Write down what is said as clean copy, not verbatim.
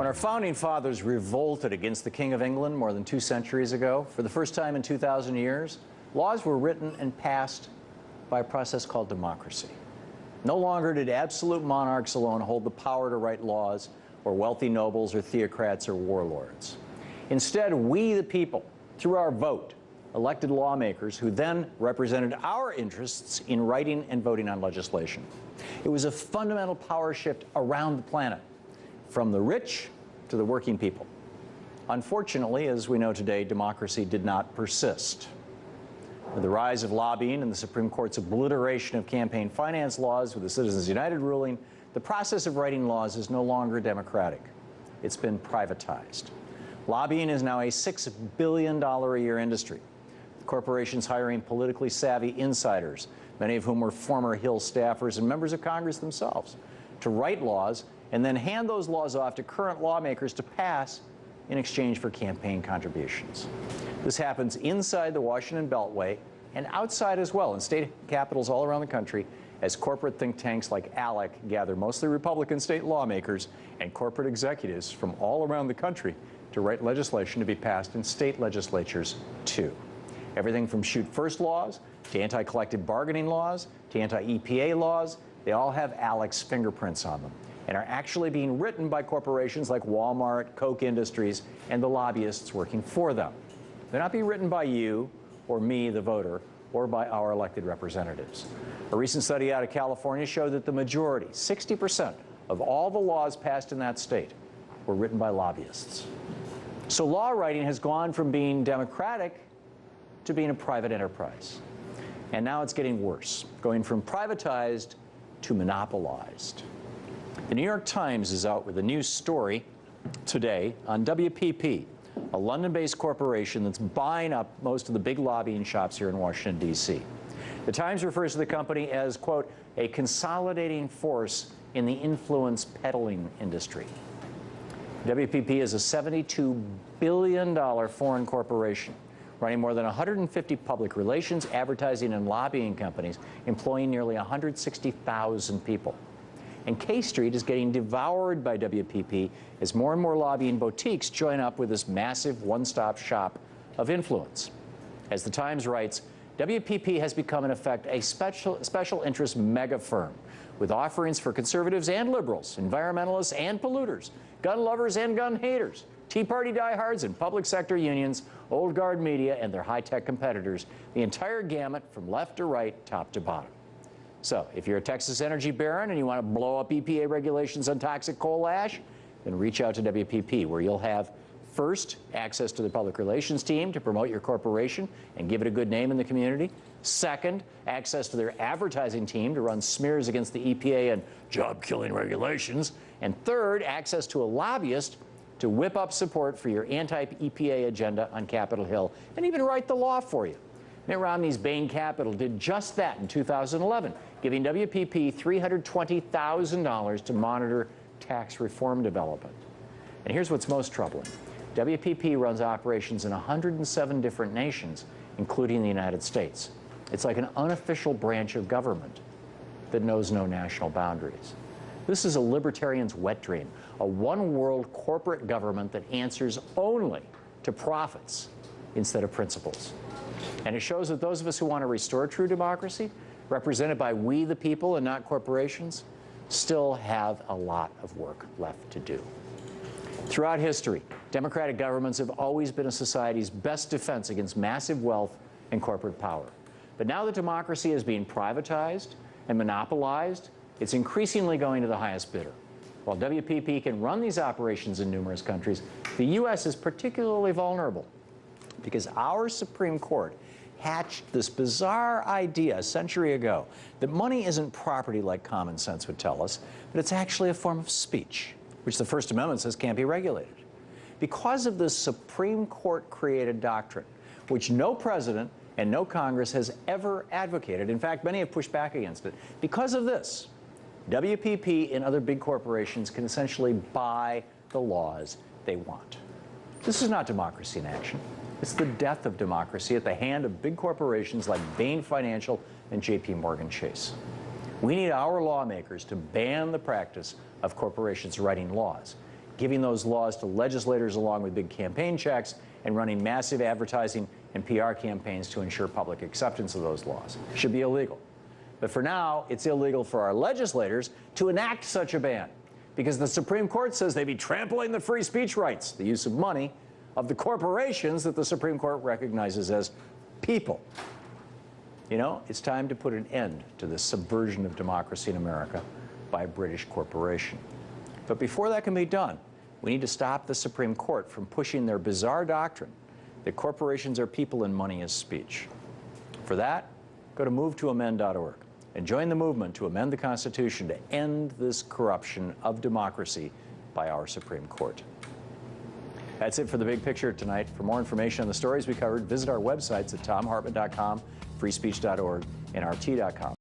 When our founding fathers revolted against the King of England more than 2 centuries ago, for the first time in 2,000 years, laws were written and passed by a process called democracy. No longer did absolute monarchs alone hold the power to write laws, or wealthy nobles or theocrats or warlords. Instead, we the people, through our vote, elected lawmakers who then represented our interests in writing and voting on legislation. It was a fundamental power shift around the planet, from the rich to the working people. Unfortunately, as we know today, democracy did not persist. With the rise of lobbying and the Supreme Court's obliteration of campaign finance laws with the Citizens United ruling, the process of writing laws is no longer democratic. It's been privatized. Lobbying is now a $6 billion a year industry. Corporations hiring politically savvy insiders, many of whom were former Hill staffers and members of Congress themselves, to write laws and then hand those laws off to current lawmakers to pass in exchange for campaign contributions. This happens inside the Washington Beltway and outside as well, in state capitals all around the country, as corporate think tanks like ALEC gather mostly Republican state lawmakers and corporate executives from all around the country to write legislation to be passed in state legislatures too. Everything from shoot-first laws to anti-collective bargaining laws to anti-EPA laws, they all have ALEC's fingerprints on them and are actually being written by corporations like Walmart, Koch Industries, and the lobbyists working for them. They're not being written by you or me, the voter, or by our elected representatives. A recent study out of California showed that the majority, 60% of all the laws passed in that state, were written by lobbyists. So law writing has gone from being democratic to being a private enterprise. And now it's getting worse, going from privatized to monopolized. The New York Times is out with a new story today on WPP, a London-based corporation that's buying up most of the big lobbying shops here in Washington, D.C. The Times refers to the company as, quote, a consolidating force in the influence peddling industry. WPP is a $72 billion foreign corporation running more than 150 public relations, advertising, and lobbying companies, employing nearly 160,000 people. And K Street is getting devoured by WPP as more and more lobbying boutiques join up with this massive one-stop shop of influence. As the Times writes, WPP has become, in effect, a special interest mega firm with offerings for conservatives and liberals, environmentalists and polluters, gun lovers and gun haters, Tea Party diehards and public sector unions, old guard media and their high-tech competitors, the entire gamut from left to right, top to bottom. So if you're a Texas energy baron and you want to blow up EPA regulations on toxic coal ash, then reach out to WPP, where you'll have, first, access to the public relations team to promote your corporation and give it a good name in the community. Second, access to their advertising team to run smears against the EPA and job-killing regulations. And third, access to a lobbyist to whip up support for your anti-EPA agenda on Capitol Hill and even write the law for you. Mitt Romney's Bain Capital did just that in 2011, giving WPP $320,000 to monitor tax reform development. And here's what's most troubling. WPP runs operations in 107 different nations, including the United States. It's like an unofficial branch of government that knows no national boundaries. This is a libertarian's wet dream, a one-world corporate government that answers only to profits instead of principles. And it shows that those of us who want to restore true democracy, represented by we the people and not corporations, still have a lot of work left to do. Throughout history, democratic governments have always been a society's best defense against massive wealth and corporate power. But now that democracy is being privatized and monopolized, it's increasingly going to the highest bidder. While WPP can run these operations in numerous countries, the U.S. is particularly vulnerable because our Supreme Court hatched this bizarre idea a century ago that money isn't property like common sense would tell us, but it's actually a form of speech, which the First Amendment says can't be regulated. Because of this Supreme Court-created doctrine, which no president and no Congress has ever advocated, in fact, many have pushed back against it, because of this, WPP and other big corporations can essentially buy the laws they want. This is not democracy in action. It's the death of democracy at the hand of big corporations like Bain Financial and JP Chase. We need our lawmakers to ban the practice of corporations writing laws, giving those laws to legislators along with big campaign checks and running massive advertising and PR campaigns to ensure public acceptance of those laws. It should be illegal. But for now, it's illegal for our legislators to enact such a ban because the Supreme Court says they'd be trampling the free speech rights, the use of money, of the corporations that the Supreme Court recognizes as people. You know, it's time to put an end to this subversion of democracy in America by a British corporation. But before that can be done, we need to stop the Supreme Court from pushing their bizarre doctrine that corporations are people and money is speech. For that, go to movetoamend.org and join the movement to amend the Constitution to end this corruption of democracy by our Supreme Court. That's it for The Big Picture tonight. For more information on the stories we covered, visit our websites at tomhartmann.com, freespeech.org, and rt.com.